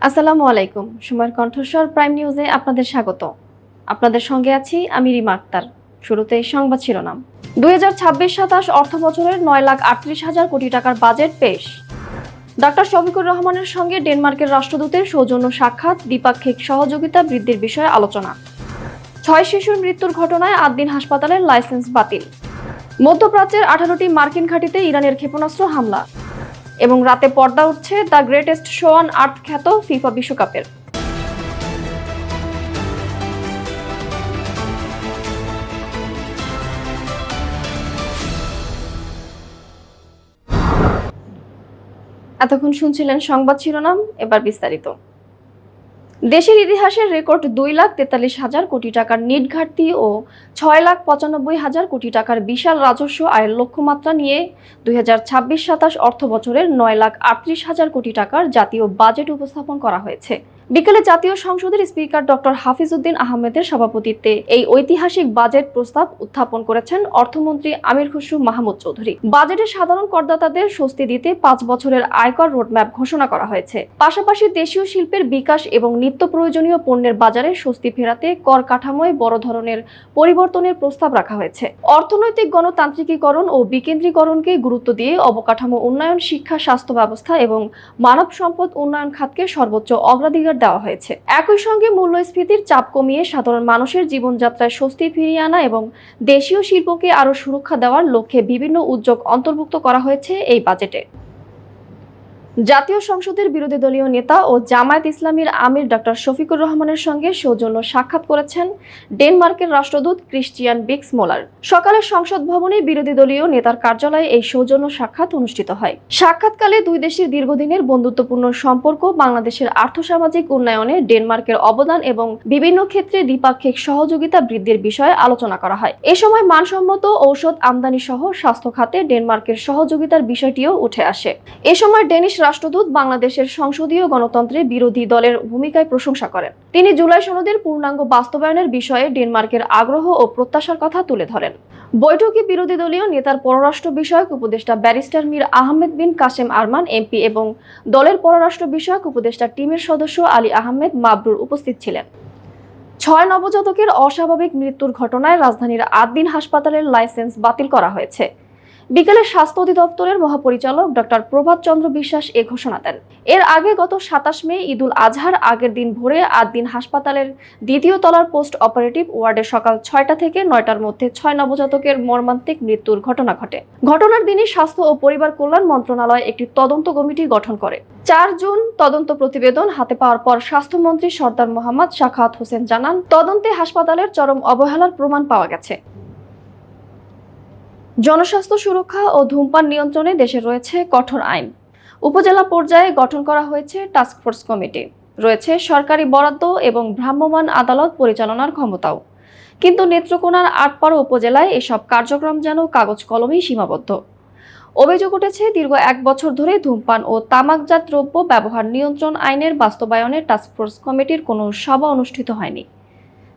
আসসালামু আলাইকুম। সময়ের কণ্ঠস্বর প্রাইম নিউজে আপনাদের স্বাগত। আপনাদের সঙ্গে আছি আমি রিমা আক্তার। শুরুতে সংবাদ শিরোনাম। 2026-27 অর্থ বছরের 9,38,000 কোটি টাকার বাজেট পেশ। ডক্টর শফিকুর রহমানের সঙ্গে ডেনমার্কের রাষ্ট্রদূতের সৌজন্য সাক্ষাৎ, দ্বিপাক্ষিক সহযোগিতা বৃদ্ধির বিষয়ে আলোচনা। 6 শিশুর মৃত্যুর ঘটনায় 8 দিন হাসপাতালের লাইসেন্স বাতিল। মধ্যপ্রাচ্যের 18টি মার্কিন ঘাঁটিতে ইরানের ক্ষেপণাস্ত্র হামলা। এবং রাতে পর্দা উঠছে the greatest show on earth খ্যাত ফিফা বিশ্বকাপের। এতক্ষণ শুনছিলেন সংবাদ শিরোনাম, এবার বিস্তারিত। দেশের ইতিহাসের রেকর্ড 2,43,000 কোটি টাকার নিট ঘাটতি ও 6,95,000 কোটি টাকার বিশাল রাজস্ব আয়ের লক্ষ্যমাত্রা নিয়ে 2026-27 অর্থ বছরের 9,38,000 কোটি টাকার জাতীয় বাজেট উপস্থাপন করা হয়েছে। বিকেলে জাতীয় সংসদের স্পিকার ডক্টর হাফিজউদ্দিন আহমেদের সভাপতিত্বে এই ঐতিহাসিক বাজেট প্রস্তাব উত্থাপন করেছেন অর্থমন্ত্রী আমির খসরু মাহমুদ চৌধুরী। বাজেটে সাধারণ করদাতাদের স্বস্তি দিতে 5 বছরের আয়কর রোডম্যাপ ঘোষণা করা হয়েছে। পাশাপাশি দেশীয় শিল্পের বিকাশ এবং নিত্য প্রয়োজনীয় পণ্যের বাজারে স্বস্তি ফেরাতে কর কাঠামোয় বড় ধরনের পরিবর্তনের প্রস্তাব রাখা হয়েছে। অর্থনৈতিক গণতান্ত্রিকীকরণ ও বিকেন্দ্রীকরণকে গুরুত্ব দিয়ে অবকাঠামো উন্নয়ন, শিক্ষা, স্বাস্থ্য ব্যবস্থা এবং মানব সম্পদ উন্নয়ন খাতকে সর্বোচ্চ অগ্রাধিকার দেওয়া হয়েছে। একই সঙ্গে মূল্যস্ফীতির চাপ কমিয়ে সাধারণ মানুষের জীবনযাত্রায় স্বস্তি ফিরিয়ে আনা এবং দেশীয় শিল্পকে আরও সুরক্ষা দেওয়ার লক্ষ্যে বিভিন্ন উদ্যোগ অন্তর্ভুক্ত করা হয়েছে এই বাজেটে। জাতীয় সংসদের বিরোধী দলীয় নেতা ও জামায়াত ইসলামীর আমির ডক্টর শফিকুর রহমানের সঙ্গে সৌজন্য সাক্ষাৎ করেছেন ডেনমার্কের রাষ্ট্রদূত ক্রিস্টিয়ান বিক্সমোলার। সকালে সংসদ ভবনে বিরোধী দলীয় নেতার কার্যালয়ে এই সৌজন্য সাক্ষাৎ অনুষ্ঠিত হয়। সাক্ষাৎকালে দুই দেশের দীর্ঘদিনের বন্ধুত্বপূর্ণ সম্পর্ক, বাংলাদেশের আর্থসামাজিক উন্নয়নে ডেনমার্কের অবদান এবং বিভিন্ন ক্ষেত্রে দ্বিপাক্ষিক সহযোগিতা বৃদ্ধির বিষয়ে আলোচনা করা হয়। এ সময় মানসম্মত ঔষধ আমদানি সহ স্বাস্থ্য খাতে ডেনমার্কের সহযোগিতার বিষয়টিও উঠে আসে। এ সময় ডেনিশ রাষ্ট্রদূত বাংলাদেশের সংসদীয় গণতন্ত্রে বিরোধী দলের ভূমিকায় প্রশংসা করেন। তিনি জুলাই সনদের পূর্ণাঙ্গ বাস্তবায়নের বিষয়ে ডেনমার্কের আগ্রহ ও প্রত্যাশার কথা তুলে ধরেন। বৈঠকে বিরোধী দলীয় নেতার পররাষ্ট্র বিষয়ক উপদেষ্টা ব্যারিস্টার মীর আহমেদ বিন কাসেম আরমান এমপি এবং দলের পররাষ্ট্র বিষয়ক উপদেষ্টা টিমের সদস্য আলী আহমেদ মাবরুর উপস্থিত ছিলেন। 6 নবজাতকের অস্বাভাবিক মৃত্যুর ঘটনায় রাজধানীর 8 দিন হাসপাতালের লাইসেন্স বাতিল করা হয়েছে। বিকেলে স্বাস্থ্য অধিদপ্তরের মহাপরিচালক ডক্টর প্রভাত চন্দ্র বিশ্বাস এ ঘোষণা দেন। এর আগে গত 27 মে ঈদুল আজহার আগের দিন ভোরে 8 দিন হাসপাতালের দ্বিতীয় তলার পোস্ট অপারেটিভ ওয়ার্ডে সকাল 6টা থেকে 9টার মধ্যে 6 নবজাতকের মর্মান্তিক মৃত্যুর ঘটনা ঘটে। ঘটনার দিনই স্বাস্থ্য ও পরিবার কল্যাণ মন্ত্রণালয় একটি তদন্ত কমিটি গঠন করে। 4 জুন তদন্ত প্রতিবেদন হাতে পাওয়ার পর স্বাস্থ্যমন্ত্রী সরদার মোহাম্মদ সাখাওয়াত হোসেন জানান, তদন্তে হাসপাতালের চরম অবহেলার প্রমাণ পাওয়া গেছে। জনস্বাস্থ্য সুরক্ষা ও ধূমপান নিয়ন্ত্রণে দেশে রয়েছে কঠোর আইন। উপজেলা পর্যায়ে গঠন করা হয়েছে টাস্কফোর্স কমিটি, রয়েছে সরকারি বরাদ্দ এবং ভ্রাম্যমাণ আদালত পরিচালনার ক্ষমতাও। কিন্তু নেত্রকোনার আটপাড়া উপজেলায় এসব কার্যক্রম যেন কাগজ কলমেই সীমাবদ্ধ। অভিযোগ উঠেছে, দীর্ঘ 1 বছর ধরে ধূমপান ও তামাকজাত দ্রব্য ব্যবহার নিয়ন্ত্রণ আইনের বাস্তবায়নে টাস্কফোর্স কমিটির কোনো সভা অনুষ্ঠিত হয়নি।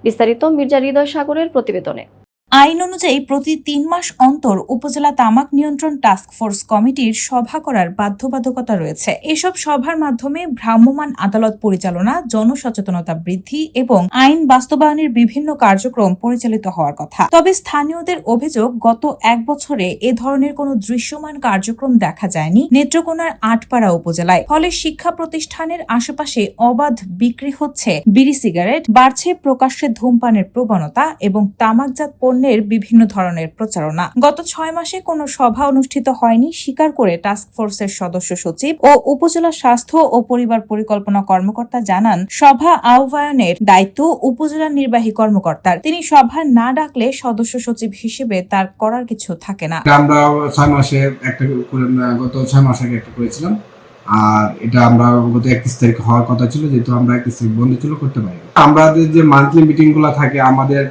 বিস্তারিত মির্জা হৃদয় সাগরের প্রতিবেদনে। আইন অনুযায়ী প্রতি 3 মাস অন্তর উপজেলা তামাক নিয়ন্ত্রণ টাস্কফোর্স কমিটির সভা করার বাধ্যবাধকতা রয়েছে। এসব সভার মাধ্যমে ভ্রাম্যমাণ আদালত পরিচালনা, জনসচেতনতা বৃদ্ধি এবং আইন বাস্তবায়নের বিভিন্ন কার্যক্রম পরিচালিত হওয়ার কথা। তবে স্থানীয়দের অভিযোগ, গত 1 বছরে এ ধরনের কোনো দৃশ্যমান কার্যক্রম দেখা যায়নি নেত্রকোনার আটপাড়া উপজেলায়। ফলে শিক্ষা প্রতিষ্ঠানের আশেপাশে অবাধ বিক্রি হচ্ছে বিড়ি সিগারেট, বাড়ছে প্রকাশ্যে ধূমপানের প্রবণতা এবং তামাকজাত পণ্যের বিভিন্ন ধরনের প্রচারণা। গত 6 মাসে কোনো সভা অনুষ্ঠিত হয়নি স্বীকার করে টাস্কফোর্সের সদস্য সচিব ও উপজেলা স্বাস্থ্য ও পরিবার পরিকল্পনা কর্মকর্তা জানান, সভা আহ্বায়নের দায়িত্ব উপজেলা নির্বাহী কর্মকর্তার। তিনি সভা না ডাকলে সদস্য সচিব হিসেবে তার করার কিছু থাকে না। আমরা 6 মাসে গত 6 মাস আগে একটা করেছিলাম, আর এটা আমরা গত 31 তারিখ হওয়ার কথা ছিল, যেহেতু আমরা 31 তারিখ বন্ধ ছিল, করতে পারি। আমাদের যে মান্থলি মিটিং গুলো থাকে আমাদের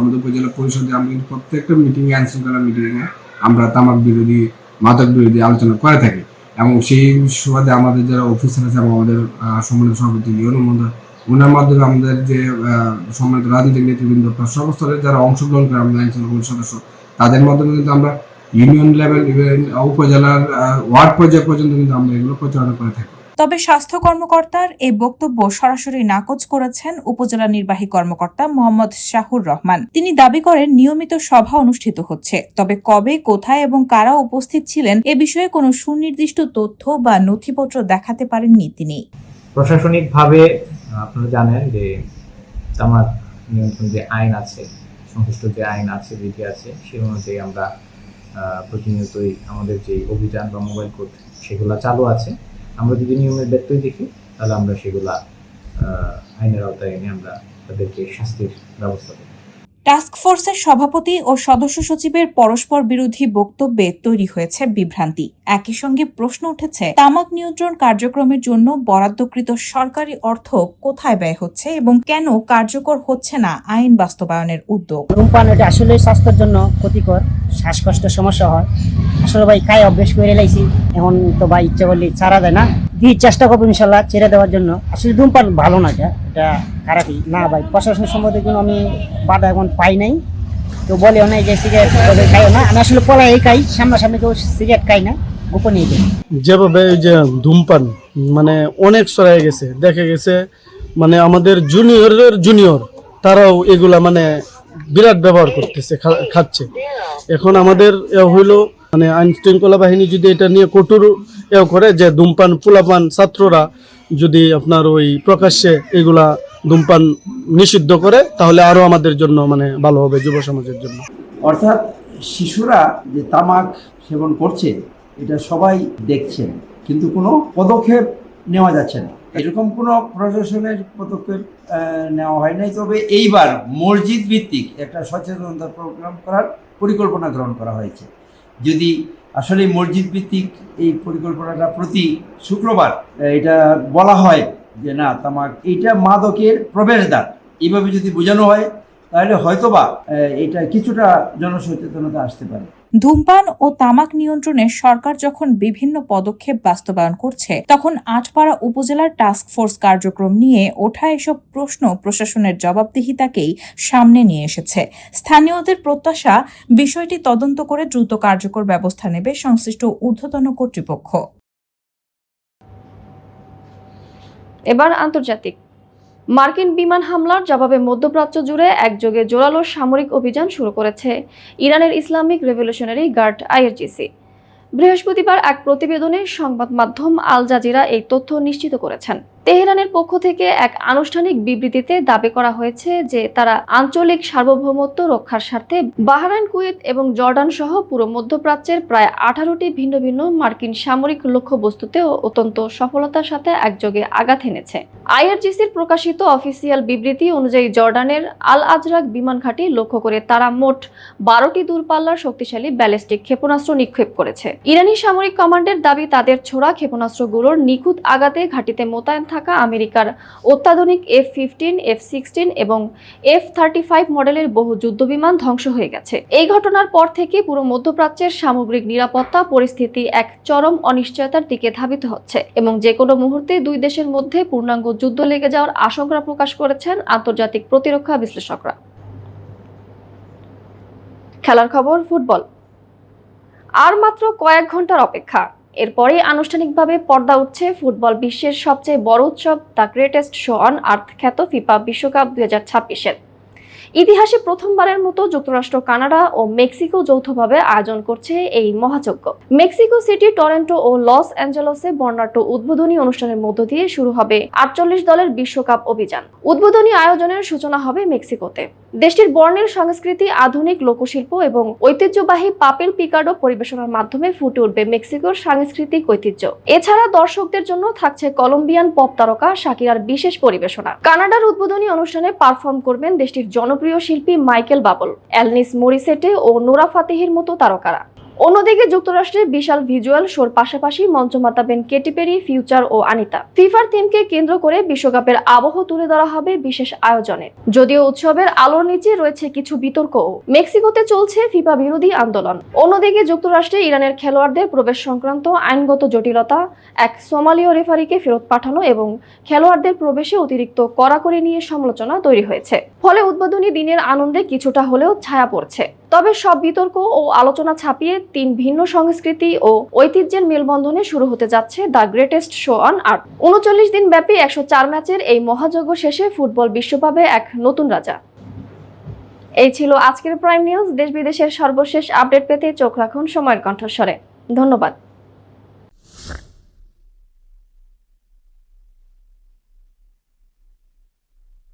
আমাদের উপজেলা পরিষদে, আমরা কিন্তু প্রত্যেকটা মিটিং এ, আইনশৃঙ্খলা মিটিং এ আমরা তামাক বিরোধী, মাদক বিরোধী আলোচনা করে থাকি। এবং সেই সুবাদে আমাদের যারা অফিসার আছে এবং আমাদের সম্মানিত সভাপতি ওনার মাধ্যমে আমাদের যে সম্মানিত রাজনৈতিক নেতৃবৃন্দ সর্বস্তরের যারা অংশগ্রহণ করে আমাদের আইনশৃঙ্খলা সদস্য, তাদের মাধ্যমে কিন্তু আমরা ইউনিয়ন লেভেল, উপজেলার ওয়ার্ড পর্যায় পর্যন্ত কিন্তু আমরা এগুলো প্রচারণা করে থাকি। তবে স্বাস্থ্য কর্মকর্তার এই বক্তব্য সরাসরি নাকচ করেছেন উপজেলা নির্বাহী কর্মকর্তা মোহাম্মদ শাহুর রহমান। তিনি দাবি করেন নিয়মিত সভা অনুষ্ঠিত হচ্ছে, তবে কবে, কোথায় এবং কারা উপস্থিত ছিলেন এ বিষয়ে কোনো সুনির্দিষ্ট তথ্য বা নথিপত্র দেখাতে পারেননি তিনি। প্রশাসনিকভাবে আপনারা জানেন যে তামাক নিয়ন্ত্রণ যে আইন আছে, সংশ্লিষ্ট যে আইন আছে, বিধি আছে, সেই অনুযায়ী আমরা প্রতিনিয়তই আমাদের যে অভিযান বা মোবাইল কোর্ট সেগুলো চালু আছে। আমরা যদি নিয়মের ব্যত্যয় দেখি তাহলে আমরা সেগুলা আইনের আওতায় এনে আমরা তাদেরকে শাস্তির ব্যবস্থা করি। টাস্ক ফোর্সের সভাপতি ও সদস্য সচিবের পরস্পর বিরোধী বক্তব্যে তৈরি হয়েছে বিভ্রান্তি। একই সঙ্গে প্রশ্ন উঠেছে, তামাক নিয়ন্ত্রণ কার্যক্রমের জন্য বরাদ্দকৃত সরকারি অর্থ কোথায় ব্যয় হচ্ছে এবং কেন কার্যকর হচ্ছে না আইন বাস্তবায়নের উদ্যোগ। ধূমপান এটা আসলে স্বাস্থ্যের জন্য ক্ষতিকর, শ্বাসকষ্টের সমস্যা হয়। আসলে ভাই খাই অভ্যেস করে লাইছি, এখন তো ভাই ইচ্ছা করলে ছাড়া যায় না। দিয়ে চেষ্টা করবো ইনশাল্লাহ ছেড়ে দেওয়ার জন্য। আসলে ধূমপান ভালো না, এটা খারাপই না ভাই। প্রশাসনের সম্মতির জন্য আমি বাধা এখন পাই নাই, তো বলেও নাই যে সিগারেট খাইও না। আমি আসলে পলাই খাই, সামনাসামনি কেউ সিগারেট খাই না, গোপনীয় খাই। যেভাবে এই যে ধূমপান মানে অনেক ছড়ায় গেছে, দেখা গেছে মানে আমাদের জুনিয়রের জুনিয়র তারাও এগুলা মানে বিরাট ব্যবহার করতেছে, খাচ্ছে। এখন আমাদের হইলো মানে আইন শৃঙ্খলা বাহিনী যদি এটা নিয়ে কঠোর করে যে ধূমপান পোলাপান ছাত্ররা যদি আপনার ওই প্রকাশ্যে এগুলা ধূমপান নিষিদ্ধ করে তাহলে আরো আমাদের জন্য মানে ভালো হবে, যুব সমাজের জন্য। অর্থাৎ শিশুরা যে তামাক সেবন করছে এটা সবাই দেখছেন, কিন্তু কোনো পদক্ষেপ নেওয়া যাচ্ছে না। এরকম কোনো প্রশাসনের পদক্ষেপ নেওয়া হয় নাই। তবে এইবার মসজিদ ভিত্তিক একটা সচেতনতা প্রোগ্রাম করার পরিকল্পনা গ্রহণ করা হয়েছে। যদি আসলে মসজিদ ভিত্তিক এই পরিকল্পনাটা প্রতি শুক্রবার এটা বলা হয় যে না তামাক এটা মাদকের প্রবেশদ্বার, এইভাবে যদি বোঝানো হয় তাহলে হয়তোবা এটা কিছুটা জনসচেতনতা আসতে পারে। ধূমপান ও তামাক নিয়ন্ত্রণে সরকার যখন বিভিন্ন পদক্ষেপ বাস্তবায়ন করছে, তখন আটপাড়া উপজেলার টাস্ক ফোর্স কার্যক্রম নিয়ে ওঠা এসব প্রশ্ন প্রশাসনের জবাবদিহিতাকেই সামনে নিয়ে এসেছে। স্থানীয়দের প্রত্যাশা, বিষয়টি তদন্ত করে দ্রুত কার্যকর ব্যবস্থা নেবে সংশ্লিষ্ট ঊর্ধ্বতন কর্তৃপক্ষ। এবার আন্তর্জাতিক। মার্কিন বিমান হামলার জবাবে মধ্যপ্রাচ্য জুড়ে একযোগে জোরালো সামরিক অভিযান শুরু করেছে ইরানের ইসলামিক রেভলিউশনারি গার্ড আইআরজিসি। বৃহস্পতিবার এক প্রতিবেদনে সংবাদ মাধ্যম আল জাজিরা এই তথ্য নিশ্চিত করেছেন। তেহরানের পক্ষ থেকে এক আনুষ্ঠানিক বিবৃতিতে দাবি করা হয়েছে যে তারা আঞ্চলিক সার্বভৌমত্ব রক্ষার স্বার্থে বাহরাইন, কুয়েত এবং জর্ডান সহ পুরো মধ্যপ্রাচ্যের প্রায় 18টি ভিন্ন ভিন্ন মার্কিন সামরিক লক্ষ্যবস্তুতেও অত্যন্ত সফলতার সাথে একযোগে আঘাত এনেছে। আইআরজিসির প্রকাশিত অফিসিয়াল বিবৃতি অনুযায়ী জর্ডানের আল আজরাক বিমান ঘাঁটি লক্ষ্য করে তারা মোট 12টি দূরপাল্লার শক্তিশালী ব্যালিস্টিক ক্ষেপণাস্ত্র নিক্ষেপ করেছে। ইরানি সামরিক কমান্ডের দাবি, তাদের ছোড়া ক্ষেপণাস্ত্রগুলোর নিখুঁত আঘাতে ঘাঁটিতে মোতায়েন থাকা আমেরিকার অত্যাধুনিক F-15, F-16 এবং F-35 মডেলের বহু যুদ্ধবিমান ধ্বংস হয়ে গেছে। এই ঘটনার পর থেকে পুরো মধ্যপ্রাচ্যের সামগ্রিক নিরাপত্তা পরিস্থিতি এক চরম অনিশ্চয়তার দিকে ধাবিত হচ্ছে এবং যে কোনো মুহূর্তে দুই দেশের মধ্যে পূর্ণাঙ্গ যুদ্ধ লেগে যাওয়ার আশঙ্কা প্রকাশ করেছেন আন্তর্জাতিক প্রতিরক্ষা বিশ্লেষকরা। খেলার খবর, ফুটবল। আর মাত্র কয়েক ঘন্টার অপেক্ষা, এরপরেই আনুষ্ঠানিকভাবে পর্দা উঠছে ফুটবল বিশ্বের সবচেয়ে বড় উৎসব the greatest show on earth খ্যাত ফিফা বিশ্বকাপ 2026-এর। ইতিহাসে প্রথমবারের মতো যুক্তরাষ্ট্র, কানাডা ও মেক্সিকো যৌথভাবে আয়োজন করছে এই মহাযজ্ঞ। মেক্সিকো সিটি, টরন্টো ও লস অ্যাঞ্জেলসে বর্ণাঢ্য উদ্বোধনী অনুষ্ঠানের মধ্য দিয়ে শুরু হবে 48 দলের বিশ্বকাপ অভিযান। উদ্বোধনী আয়োজনের সূচনা হবে মেক্সিকোতে। দেশটির বর্ণের সংস্কৃতি, আধুনিক লোকশিল্প এবং ঐতিহ্যবাহী পাপেল পিকাডো পরিবেশনার মাধ্যমে ফুটে উঠবে মেক্সিকোর সাংস্কৃতিক ঐতিহ্য। এছাড়া দর্শকদের জন্য থাকছে কলম্বিয়ান পপ তারকা শাকিরার বিশেষ পরিবেশনা। কানাডার উদ্বোধনী অনুষ্ঠানে পারফর্ম করবেন দেশটির জনপ্রিয় শিল্পী মাইকেল বাবল, অ্যালনিস মরিসেটে ও নোরা ফাতেহির মতো তারকারা। অন্যদিকে যুক্তরাষ্ট্রে বিশাল ভিজুয়াল শোর পাশাপাশি মঞ্চ মাতাবেন কেটি পেরি, ফিউচার ও আনিতা। ফিফার থিমকে কেন্দ্র করে বিশ্বকাপের আবহ তুলে ধরা হবে বিশেষ আয়োজনে। যদিও উৎসবের আলোর নিচে রয়েছে কিছু বিতর্কও। মেক্সিকোতে চলছে ফিফা বিরোধী আন্দোলন। অন্যদিকে যুক্তরাষ্ট্রে ইরানের খেলোয়াড়দের প্রবেশ সংক্রান্ত আইনগত জটিলতা, এক সোমালীয় রেফারিকে ফেরত পাঠানো এবং খেলোয়াড়দের প্রবেশে অতিরিক্ত কড়াকড়ি নিয়ে সমালোচনা তৈরি হয়েছে। ফলে উদ্বোধনী দিনের আনন্দে কিছুটা হলেও ছায়া পড়ছে। তবে সব বিতর্ক ও আলোচনা ছাপিয়ে 3 ভিন্ন সংস্কৃতি ও ঐতিহ্যের মেলবন্ধনে শুরু হতে যাচ্ছে the greatest show on earth. 39 দিন ব্যাপী 104 ম্যাচের এই মহাযজ্ঞ শেষে ফুটবল বিশ্ব পাবে এক নতুন রাজা। এই ছিল আজকের প্রাইম নিউজ। দেশ বিদেশের সর্বশেষ আপডেট পেতে চোখ রাখুন সময়ের কণ্ঠস্বরে। ধন্যবাদ।